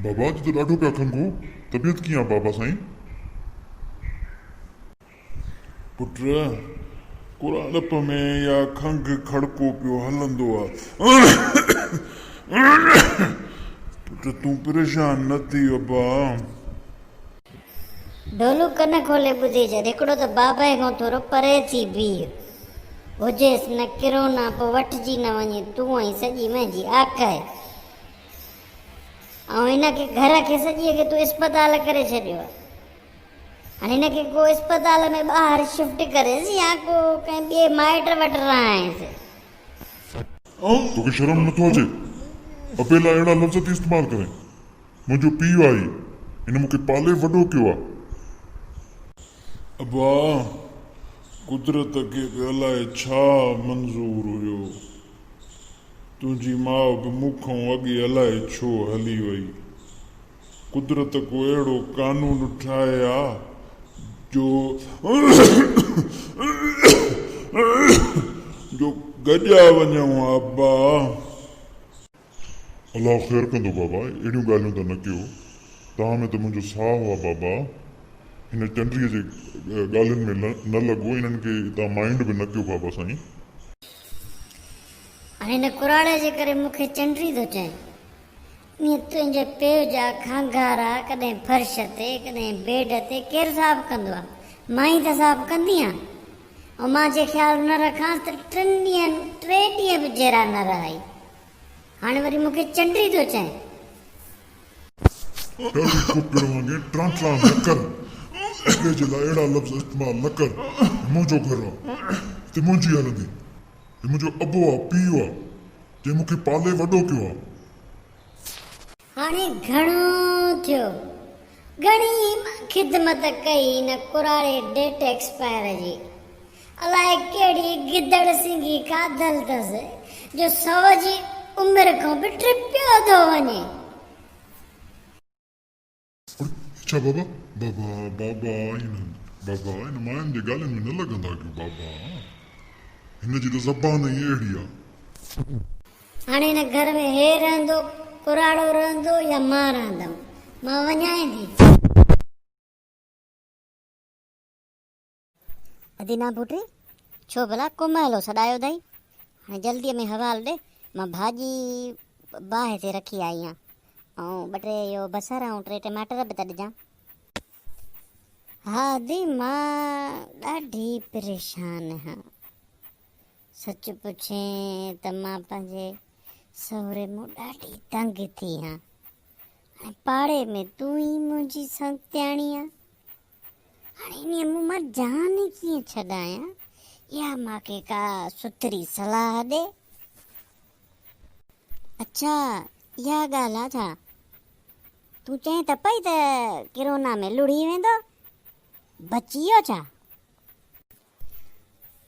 बाबा जी तो ॾाढो पिया खंघो, तबियत कीअं आहे बाबा साईं? पुट कुराड़प में या खंघ खड़को पियो हलंदो आहे। पुट तूं परेशान न थी अबा। ढोलू कन खोले ॿुधी छॾ, हिकिड़ो त बाबा खां थोरो परे थी बीह, हुजेसि न किरो न पोइ वठिजी न वञे तूं ऐं सॼी मुंहिंजी आख आहे। ऐं हिनखे घर खे सॼीअ खे तूं इस्पताल करे छॾियो आहे। हाणे हिनखे को इस्पताल में ॿाहिरि शिफ्ट करेसि या को कंहिं ॿिए माइट वटि रहाएसि। तोखे शर्म नथो अचे? अबेला अहिड़ा लफ़्ज़ थी इस्तेमालु करे। मुंहिंजो पीउ आहे, हिन मूंखे पाले वॾो कयो आहे। अबा कुदरत खे बि अलाए छा मंज़ूर हुयो, तुंहिंजी माउ बि मूंखां अॻे अलाए छो हली वई। कुदरत को अहिड़ो कानून ठाहे आहे जो गॼा वञूं अबा। अलाह ख़ैर कंदो बाबा, अहिड़ियूं ॻाल्हियूं त न कयो। तव्हां में त मुंहिंजो साहु आहे बाबा। हिन चंडीअ जे ॻाल्हियुनि में न लॻो, इन्हनि खे तव्हां माइंड बि न कयो बाबा साईं। हाणे हिन कुराड़े जे करे मूंखे चंडी थो चए। ईअं तुंहिंजे पीउ जा खांगारा कॾहिं फर्श ते कॾहिं बेड ते केरु साफ़ु कंदो आहे? मां ई त साफ़ु कंदी आहियां। ऐं मां जे ख़्यालु न रखांसि त टे ॾींहं बि जहिड़ा न रहाई। हाणे वरी मूंखे चंडी थो चए। ट्रांसला न कर, अॻे जे लाइ अहिड़ा लफ़्ज़ इस्तेमालु न कर। मुंहिंजो घर आहे, हिते मुंहिंजी हलंदी। हे मुंहिंजो अबो आहे, पीउ आहे, जंहिं मूंखे पाले वॾो कयो आहे। हाणे घणो थियो, घणी ख़िदमत कई न कुराड़े डेट एक्सपायर जी। अलाए कहिड़ी गिदड़ सिंगी खाधल अथसि जो 100 जी उमिरि खां बि टिपियो थो वञे। अच्छा बाबा बाबा बाबा हिन मायनि जे ॻाल्हियुनि में न लॻंदा कयो बाबा। हिन जी त ज़बान ई अहिड़ी आहे। हाणे हिन घर में हे रहंदो, कुराड़ो रहंदो या मां रहंदमि? मां वञाए थी। अदी नाभूटी छो भला कुमहलो सॾायो अथई? हाणे जल्दीअ में हवाल ॾे, मां भाॼी बाहि ते रखी आई आहियां। ऐं 2 टे इहो बसर ऐं 3 टमाटर बि त ॾिजां। हा दी मां ॾाढी परेशान आहियां। सच पुछे त मां पंहिंजे सहुरे मूं ॾाढी तंग थी आहियां। ऐं पाड़े में तूं ई मुंहिंजी संत्याणी आहे। हाणे इन मूं मां जान कीअं छॾायां, या मूंखे का सुथरी सलाह ॾे। अच्छा इहा ॻाल्हि आहे छा? तूं चए त पई त किरोना में लुड़ी वेंदो, बची वियो छा?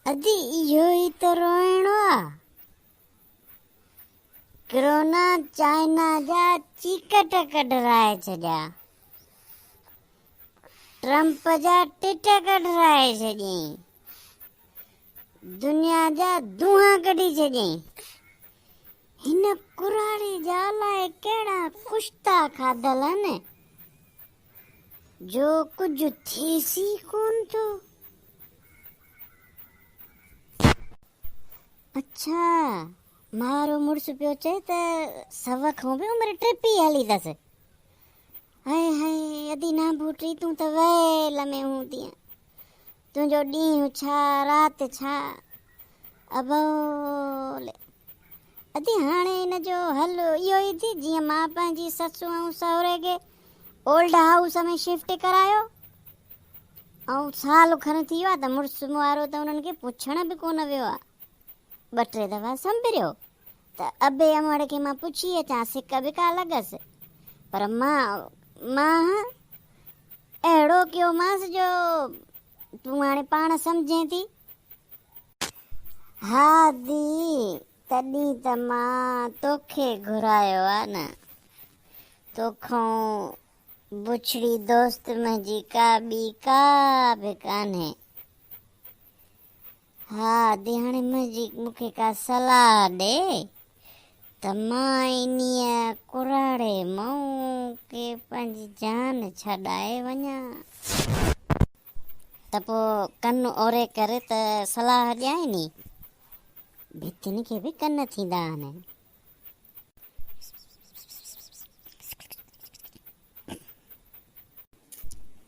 अदी इहो ई त रोइणो आहे। किरोना चाइना जा चीकट कढराए छॾिया, ट्रंप जा टिट कढराए छॾियईं, दुनिया जा धुआं कढी छॾियईं। हिन कुराड़े जा अलाए कहिड़ा कुश्ता खाधल आहिनि जो कुझु थिएसी कोन थो। अच्छा मारो मुड़ुस पियो चए त 100 खां बि उमिरि टिपी हली अथसि। हाय हाय अदी नाभूटी तूं त वैल में हूंदी। तुंहिंजो ॾींहुं छा राति छा अबोले। अदी हाणे हिन जो हल इहो ई थी जीअं मां पंहिंजी ससु ऐं सहुरे खे ओल्ड हाउस में शिफ्ट करायो। ऐं साल खनि थी वियो आहे त मुड़ुस वारो त उन्हनि खे पुछण बि कोन वियो आहे। 2 टे दफ़ा संभरियो त अबे अमड़ खे मां पुछी अचां सिक बिका लॻसि, पर मां अहिड़ो कयो मांसि जो तूं हाणे पाण सम्झें थी। हा दी तॾहिं त मां तोखे घुरायो आहे न, तोखां बुछड़ी दोस्त मुंहिंजी का बि कान्हे। हा दी हाणे मूंखे का सलाह ॾे त मां इन्हीअ कुराड़े मां के पंहिंजी जान छॾाए वञा त पोइ कन ओरे करे त सलाह ॾियां नी भितियुनि खे बि कन थींदा आहिनि।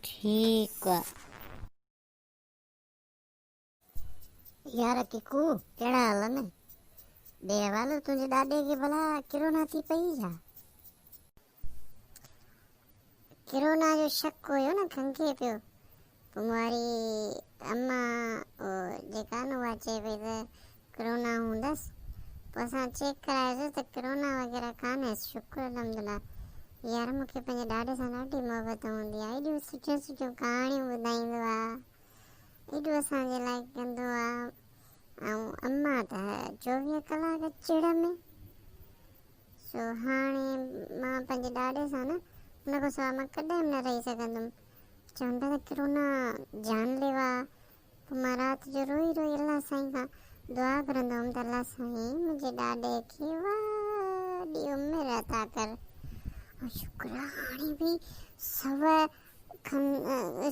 ठीकु आहे यार किकू कहिड़ा हाल आहिनि? ॿिए हवालो तुंहिंजे ॾाॾे खे भला किरोना थी पई छा? किरोना जो शक हुयो न खंघे पियो पोइ वारी अम्मा जेका न उहा चए पई त किरोना हूंदसि पोइ असां चेक करायोसीं त किरोना वग़ैरह कान्हेसि शुक्र अलहमदिल्ला। यार मूंखे पंहिंजे ॾाॾे सां ॾाढी मोहबत हूंदी आहे एॾियूं सुठियूं सुठियूं कहाणियूं ॿुधाईंदो आहे एॾो असांजे लाइ कंदो आहे ऐं अम्मा त 24 कलाक चिड़ में सो हाणे मां पंहिंजे ॾाॾे सां न हुन खां सवाइ मां कॾहिं बि न रही सघंदमि। चवनि पिया त किरोना जानलेवा पोइ मां राति जो रोई रोई अलाह साईं खां दुआ करंदो हुअमि त अलाह साईं मुंहिंजे ॾाॾे खे वॾी उमिरि अता कर ऐं शुक्र हाणे बि 100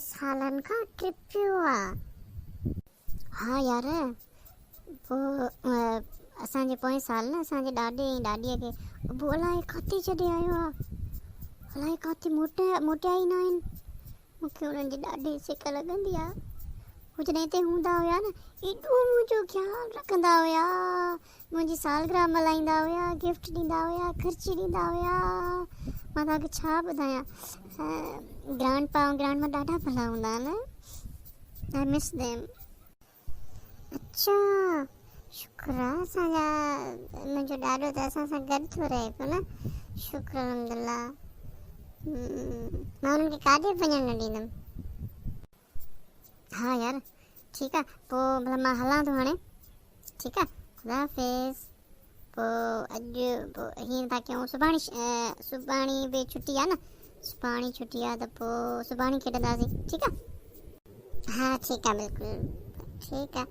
सालनि खां टिपियो आहे। हा यार पोइ असांजे पोएं साल न असांजे ॾाॾे ऐं ॾाॾीअ खे अबू अलाए काथे छॾे आयो आहे अलाए काथे मोटिया ई न आहिनि। मूंखे उन्हनि जी ॾाढी सिक लॻंदी आहे हू जॾहिं हिते हूंदा हुया न एॾो मुंहिंजो ख़्यालु रखंदा हुया मुंहिंजी सालगिरह मल्हाईंदा हुया गिफ्ट ॾींदा हुया ख़र्ची ॾींदा हुया। मां तव्हांखे छा ॿुधायां ग्रांड पा ऐं ग्रांड मां ॾाढा भला हूंदा आहिनि। I miss them. अच्छा शुक्र आहे असांजा मुंहिंजो ॾाॾो त असां सां गॾु थो रहे पियो न शुक्र अलहमदिल्ला। मां हुननि खे काॾे वञणु न ॾींदमि। हा यार ठीकु आहे पोइ भला मां हलां थो हाणे ठीकु आहे ख़ुदा हाफ़िज़। पोइ अॼु पोइ हीअं था कयूं सुभाणे बि छुटी आहे न सुभाणे छुटी आहे त पोइ सुभाणे खेॾंदासीं ठीकु आहे। हा ठीकु आहे बिल्कुलु ठीकु आहे।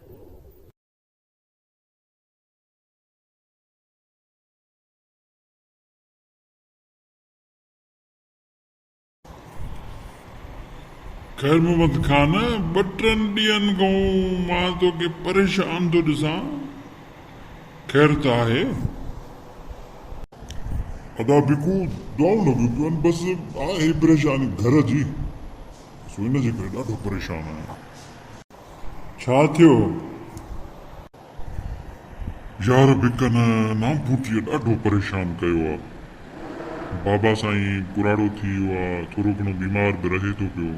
ख़ैर मोहम्मद ख़ान 2-3 ॾींहंनि खां मां तोखे परेशान थो ॾिसां ख़ैर त आहे? अदा बिकू दुआऊं लॻियूं पियूं आहिनि बसि आहे परेशानी घर जी सो हिन जे करे ॾाढो परेशान आहियां। छा थियो? यार बिकन नामभूटीअ ॾाढो परेशान कयो आहे। बाबा साईं कुराड़ो थी वियो आहे थोरो घणो बीमार बि रहे थो पियो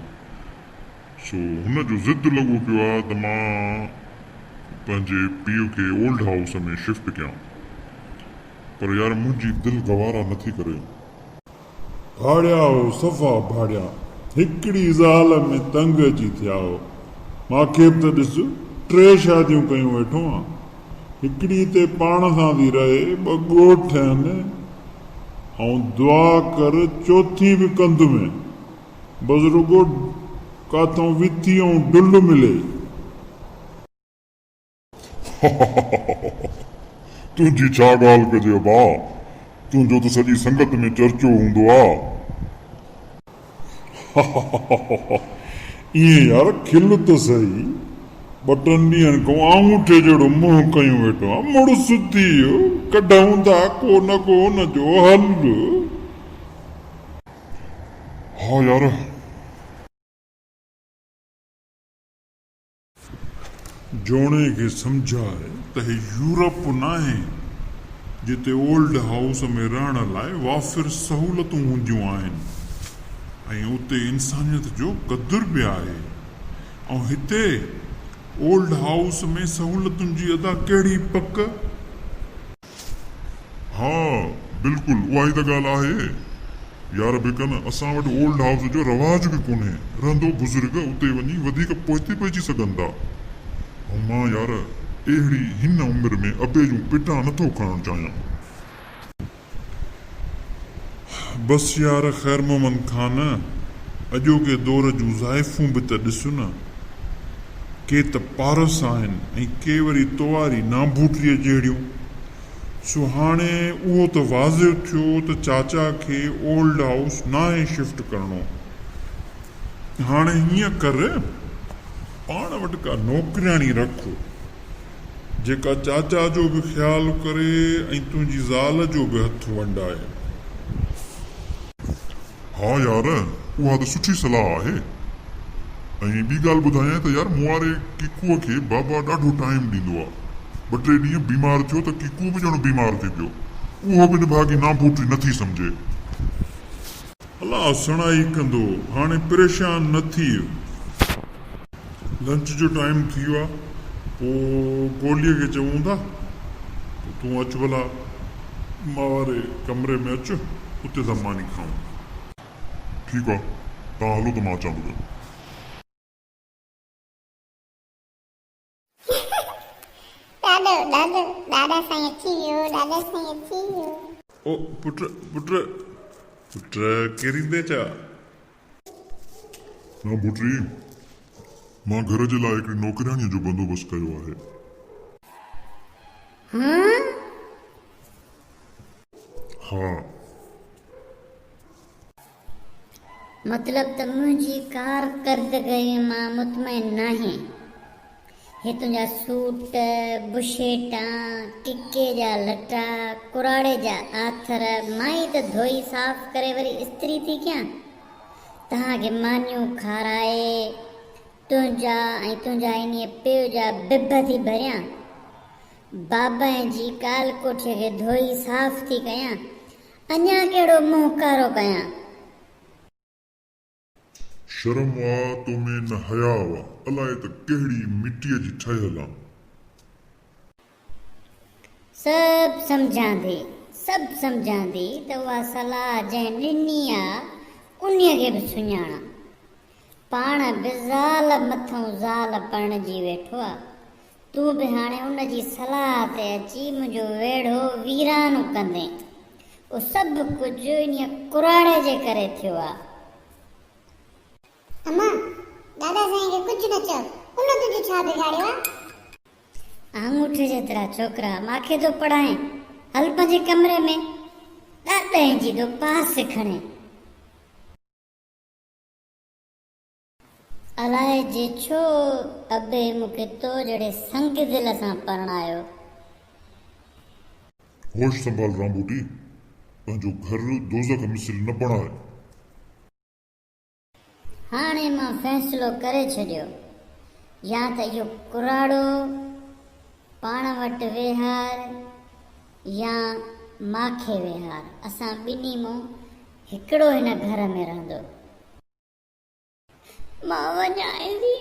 सो हुनजो ज़िद लॻो पियो आहे त मां पंहिंजे पीउ खे ओल्ड हाउस में शिफ्ट कयां पर यार मुंहिंजी दिलि गवारा नथी करे। भाड़िया हो सफ़ा भाड़िया हिकिड़ी ज़ाल में तंग अची थिया हो। मूंखे बि त ॾिस 3 शादियूं कयूं वेठो आहे हिकिड़ी ते पाण सां थी रहे 2 ॻोठ आहिनि ऐं दुआ कर चौथी बि कंध में बसि रुगो काथों विथी ऐं डुल मिले। तुंहिंजी छा ॻाल्हि कजे भाउ तुंहिंजो त सॼी संगत में चर्चो हूंदो आहे। ईअं यार खिल त सही 2-3 ॾींहंनि खां आंगूठे जहिड़ो मुंहुं कयूं वेठो आहे मुड़ सुधी कढूं था को न को हुनजो हल। हा यार जोणे खे सम्झाए त हे यूरोप न आहे जिते ओल्ड हाउस में रहण लाइ वाफ़िर सहूलतूं हूंदियूं आहिनि ऐं उते इंसानियत जो क़दुरु बि आहे ऐं हिते ओल्ड हाउस में सहूलतुनि जी अदा कहिड़ी पक। हा बिल्कुलु उहा ई त ॻाल्हि आहे यार बिकन असां वटि ओल्ड हाउस जो रवाज बि कोन्हे रहंदो बुज़ुर्ग उते वञी वधीक पोइते पइजी सघनि था ऐं मां यार अहिड़ी हिन उमिरि में अबे जूं पिटा नथो खणणु चाहियां। बसि यार ख़ैर मोहम्मद ख़ान अॼोके दौर जूं ज़ाइफ़ूं बि त ॾिस न के त पारस आहिनि ऐं के वरी तोवारी नांभूटीअ जहिड़ियूं। सो हाणे उहो त वाज़िह थियो त चाचा खे ओल्ड हाउस नाहे शिफ्ट करणो। हाणे हीअं कर, पाण वटि का नौकिरियाणी रख जेका चाचा जो बि ख़्यालु करे ऐं तुंहिंजी ज़ाल जो बि हथु वंडाए। हा यार, उहा त सुठी सलाह आहे। ऐं ॿी ॻाल्हि ॿुधायां त यार, मूं वारे किकूअ खे बाबा ॾाढो टाइम ॾींदो आहे। 2-3 ॾींहं बीमार थियो त किकू बि ॼणो बीमार थी पियो। उहो बि निभागी नांभूटी नथी सम्झे। अला सणाई कंदो, हाणे परेशान न थी। लंच जो टाइम थी वियो आहे, पोइ गोलीअ खे चऊं था तूं अचु भला मां वारे कमरे में अचु, उते था मानी खाऊं। ठीकु आहे, तव्हां हलो त मां अचां थो। ॾाॾा साईं अची वियो। ओ पुट केरींदे छा? नांभूटी, मां घर जे लाइ हिकिड़ी नौकिराणीअ जो बंदोबस्तु कयो आहे। हा, मतलब त मुंहिंजी कारकर्दगी मां मुतमइन नाहे। हे तुंहिंजा सूट, बुशेटां, टिके जा लटा, कुराड़े जा आथर मां ई त धोई साफ़ करे वरी इस्त्री थी कयां। तव्हांखे मानियूं खाराए, तुंहिंजा ऐं तुंहिंजा इन्हीअ पीउ जा बिब थी भरियां। बाबा जी काल कोठीअ खे धोई साफ़ थी कयां। अञा कहिड़ो मुंहुं कारो कयां? शर्म आ तो में न हया वा, अलाए त कहिड़ी मिटीअ जी ठहियल आहे। सभु सम्झांदी त उहा सलाह जंहिं ॾिनी आहे उन्हीअ खे बि सुञाणा। पाण बि ज़ाल मथां ज़ाल पणिजी वेठो आहे। तूं बि हाणे उनजी सलाह ते अची मुंहिंजो वेढ़ो वीरानो कंदे। उहो सभु कुझु इन्हीअ कुराड़े जे करे थियो आहे। अम्मा, दादा साईं खे कुझु न चओ, उन तुंहिंजो छा बिगाड़ियो आहे? आंगूठे जेतिरा छोकिरा मूंखे थो पढ़ाए। हल पंहिंजे कमरे में ॾाॾे जी तो पास खणे। अलाए जे छो अबे मूंखे तो जहिड़े संग दिल सां परणायो। होश संभाल रामबूटी, पंहिंजो घर दोज़ख मिसल न बणाए। हाणे मां फ़ैसिलो करे छॾियो, या त इहो कुराड़ो पाण वटि वेहार या माखे वेहार। असां ॿिन्ही मां हिकिड़ो हिन घर में रहंदो। मां वञाए थी।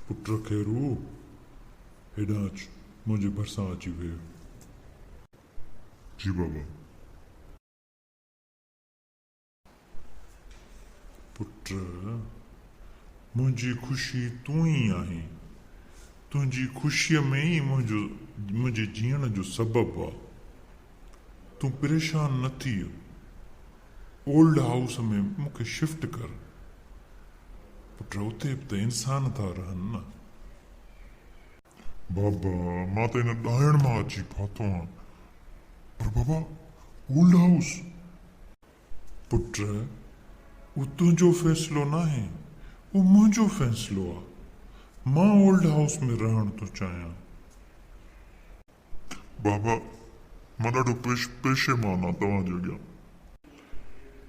पुट खेरू, हेॾां अच, मुंहिंजे भरिसां अची वियो। जी बाबा। पुट, मुंहिंजी ख़ुशी तूं ई आहीं। तुंहिंजी ख़ुशीअ में ई मुंहिंजे जीअण जो सबबु आहे। तूं परेशान न थी। ओल्ड हाउस में मूंखे शिफ्ट कर। पुट, उते बि त इंसान था रहनि न। बाबा, मां त हिन ॾाइण मां अची फाथो आहियां। पर बाबा, ओल्ड हाउस। पुट, उहो तुंहिंजो फ़ैसिलो न आहे, उहो मुंहिंजो फ़ैसिलो आहे। मां ओल्ड हाउस में रहण थो चाहियां। बाबा, मां ॾाढो पेशेमान आहियां तव्हांजे अॻियां।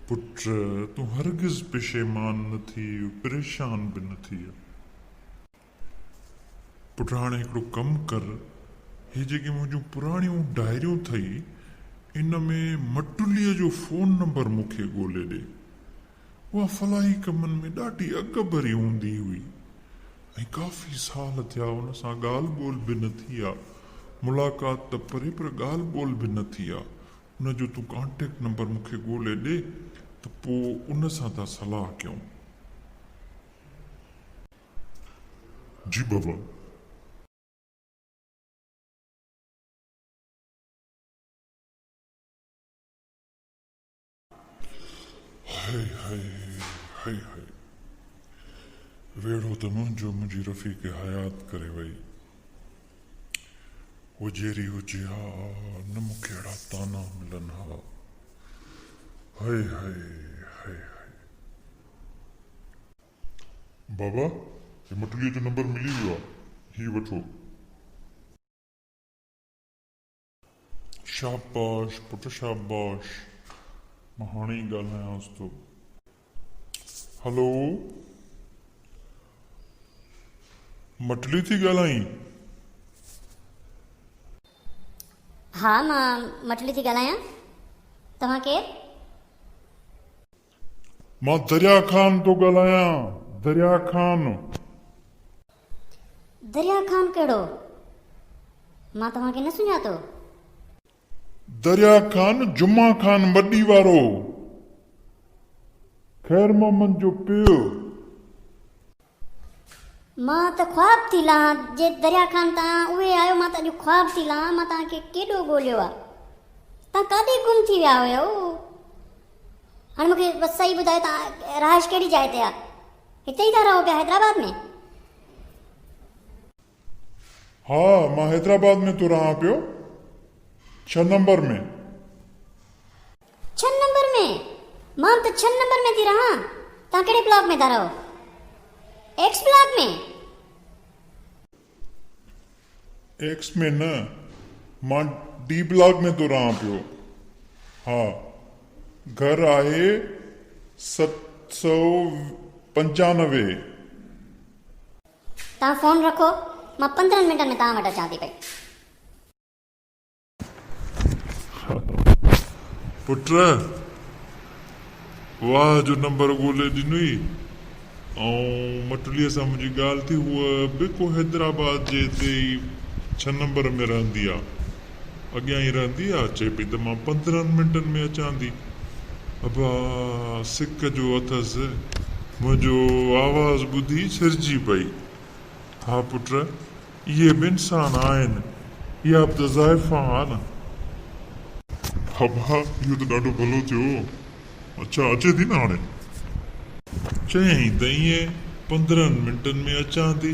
पुट, तूं हरगिज़ पेशेमान न थी, परेशान बि न थी। पुट, हाणे हिकिड़ो कमु कर, हे जेके मुंहिंजूं पुराणियूं डायरियूं अथई, इन में मटुलीअ जो फ़ोन नंबर मूंखे ॻोल्हे ॾे। उहा फलाही कमनि में ॾाढी अॻ भरी हूंदी हुई ऐं काफ़ी साल थिया उन सां ॻाल्हि ॿोल बि न थी आहे। मुलाक़ात त परे, पर ॻाल्हि ॿोल बि न थी आहे। उनजो तूं कॉन्टेक्ट नंबर मूंखे ॻोल्हे ॾे त पोइ उन सां था सलाह कयूं। जी बाबा। वेड़ो त मुंहिंजी रफ़ीक हयात करे वई हुजेरी हुजे हा न मूंखे अहिड़ा ताना मिलनि हा हाय हाय हाय हाय बाबा हे मटलीअ जो नंबर मिली वियो आहे ही वठो शाबाश पुट शाबाश मां हाणे ई ॻाल्हायांसि थो हलो मटली थी ॻाल्हाईं हा मां मटली थी ॻाल्हायां तव्हां केरु मां दरिया ख़ान थो ॻाल्हायां दरिया ख़ान दरिया ख़ान कहिड़ो मां तव्हांखे न सुञातो दरिया ख़ान जुम्मा ख़ान वॾी वारो ख़ैर मोहम्मद जो पीउ मां त ख्वाब थी लहां जे दरिया ख़ान तव्हां उहे आहियो मां त अॼु ख्वाब थी लहां मां तव्हांखे केॾो ॻोल्हियो आहे तव्हां काॾे गुम थी विया हुयो हाणे मूंखे बसि सही ॿुधायो तव्हां रहाइश कहिड़ी जाइ ते आहे हिते ई था रहो पिया हैदराबाद में हा मां हैदराबाद में थो रहां पियो 6 नंबर में 6 नंबर में मां त 6 नंबर में थी रहां तव्हां कहिड़े ब्लॉक में था रहो एक्स ब्लॉक में एक्स में न मां डी ब्लॉक में थो रहां पियो हा घर आहे 795 तव्हां फोन रखो मां 15 मिंटनि में तव्हां वटि अचां थी पई पुट वाह जो नंबर ॻोल्हे ॾिनई ऐं मटलीअ सां मुंहिंजी ॻाल्हि थी उहा बि को हैदराबाद जे हिते ई 6 नंबर में रहंदी आहे अॻियां ई रहंदी आहे चए पई त मां 15 मिंटनि में अचां थी अबा सिक जो अथसि मुंहिंजो आवाज़ ॿुधी सिरजी पई हा पुट इहे बि इंसान आहिनि इहा बि त ज़ाइफ़ा आहे न बाबा इहो त ॾाढो भलो थियो अच्छा अचे थी न हाणे चयईं त ईअं 15 मिंटनि में अचां थी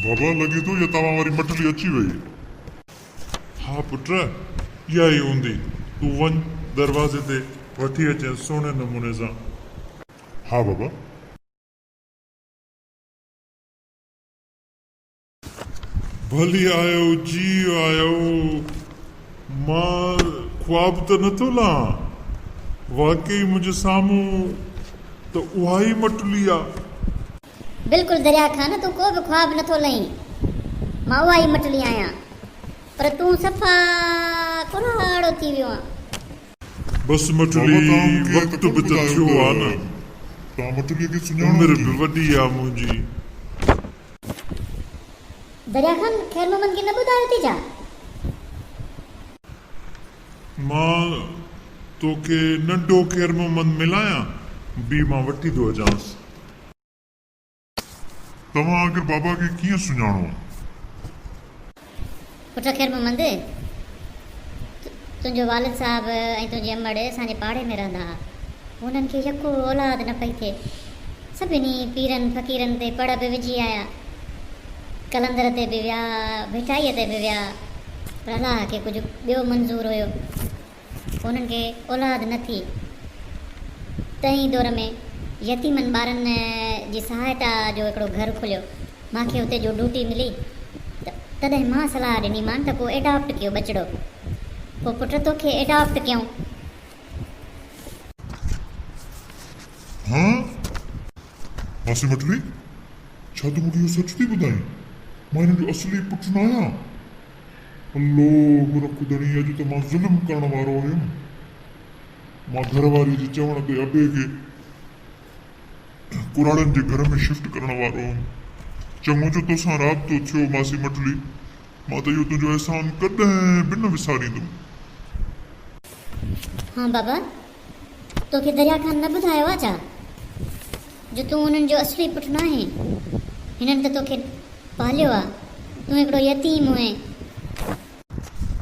बाबा लॻे थो या तव्हां वारी मटली अची वई हा पुट इहा ई हूंदी तूं वञ दरवाज़े ते वठी अचे सुहिणे नमूने सां हा बाबा भली आयो जी आयो मां ख्वाब त नथो लहां वाकई मुंहिंजे साम्हूं त उहा ई मटली आहे बिल्कुलु दरिया ख़ान तूं को बि ख्वाब नथो लहीं मां उहा ई मटली आहियां पर तूं सफ़ा कुराड़ो थी वियो आहे बसि मटली वक़्तु बि त थियो आहे न तव्हां मटलीअ खे सुञाणो उमिरि बि वॾी आहे मुंहिंजी दरिया ख़ान ख़ैर मोहम्मद खे न ॿुधायो थी छा मां तोखे नंढो ख़ैर मोहम्मद मिलायां बि मां वठी थो अचांसि तव्हां आख़िर बाबा खे कीअं सुञाणो पुट ख़ैर मोहम्मद तुंहिंजो वालिद साहब ऐं तुंहिंजी अमड़ असांजे पाड़े में रहंदा हुआ हुननि खे यको औलाद न पई थिए सभिनी पीरनि फ़क़ीरनि ते पड़ बि विझी आया कलंदर ते बि विया मिठाईअ ते बि विया पर अलाह खे कुझु ॿियो मंज़ूर हुयो उन्हनि खे औलाद न थी तंहिं दौर में यतीमनि ॿारनि जी सहायता जो हिकिड़ो घरु खुलियो मूंखे हुते जो ड्यूटी मिली तॾहिं मां सलाह ॾिनीमांनि त पोइ एडॉप्ट कयो ॿचिड़ो पोइ पुट तोखे एडॉप्ट कयूं हाँ मासी मटली छा तूं मूंखे इहो सच थी ॿुधाई मां हिन जो असली पुटु न आहियां अल्लाह रखुदणी अॼु त मां ज़ुल्म करण वारो हुयुमि मां घरवारी जे चवण ते अबे खे कुराड़नि जे घर में शिफ्ट करण वारो हुयुमि चङो जो तोसां राब्तो थियो मासी मटली मां त इहो तुंहिंजो अहसान कॾहिं बि न विसारींदुमि हाँ बाबा तोखे दरिया ख़ान न ॿुधायो आहे छा जो तूं उन्हनि जो असली पुटु न आहे हिननि त तोखे पालियो आहे तूं हिकिड़ो यतीम हुए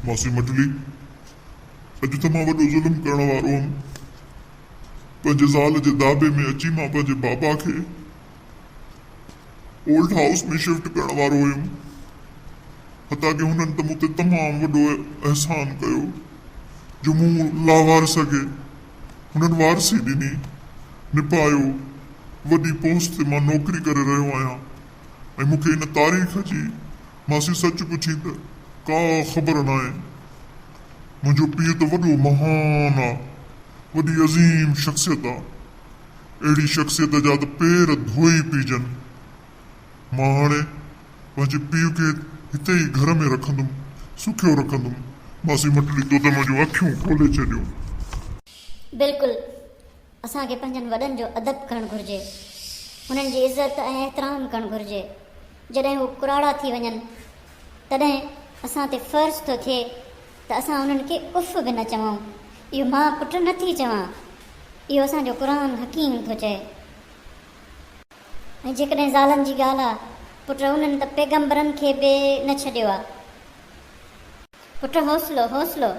मासी मटली अॼु त मां वॾो ज़ुल्म करण वारो हुयुमि पंहिंजे ज़ाल जे दाबे में अची मां पंहिंजे बाबा खे ओल्ड हाउस में शिफ्ट करण वारो हुयुमि। हता कि हुननि त मूं ते तमामु वॾो अहसान कयो जो मूं लावार सघे हुननि वारसी ॾिनी, निभायो, वॾी पोस्ट ते मां नौकरी करे रहियो आहियां। ऐं मूंखे इन तारीख़ जी मासी सच पुछी त का ख़बर न आहे। मुंहिंजो पीउ त वॾो महान आहे, वॾी अज़ीम शख़्सियत आहे, अहिड़ी शख़्सियत जा त पेर धोई पीजनि। मां हाणे पंहिंजे पीउ खे हिते ई घर में रखंदुमि, सुखियो रखंदुमि। मासी मटली तो त मुंहिंजूं अखियूं खोले छॾियूं। बिल्कुलु, असांखे पंहिंजनि वॾनि जो अदब करणु घुरिजे, हुननि जी इज़त ऐं एतिराम करणु घुरिजे। जॾहिं हू कुराड़ा थी वञनि तॾहिं असां ते फ़र्ज़ु थो थिए त असां उन्हनि खे उफ़ बि न चवूं। इहो मां पुटु नथी चवां, इहो असांजो क़ुर हकीम थो चए। ऐं जेकॾहिं ज़ालनि जी ॻाल्हि आहे, पुट उन्हनि त पैगंबरनि खे बि न छॾियो आहे। पुट हौसलो हौसलो,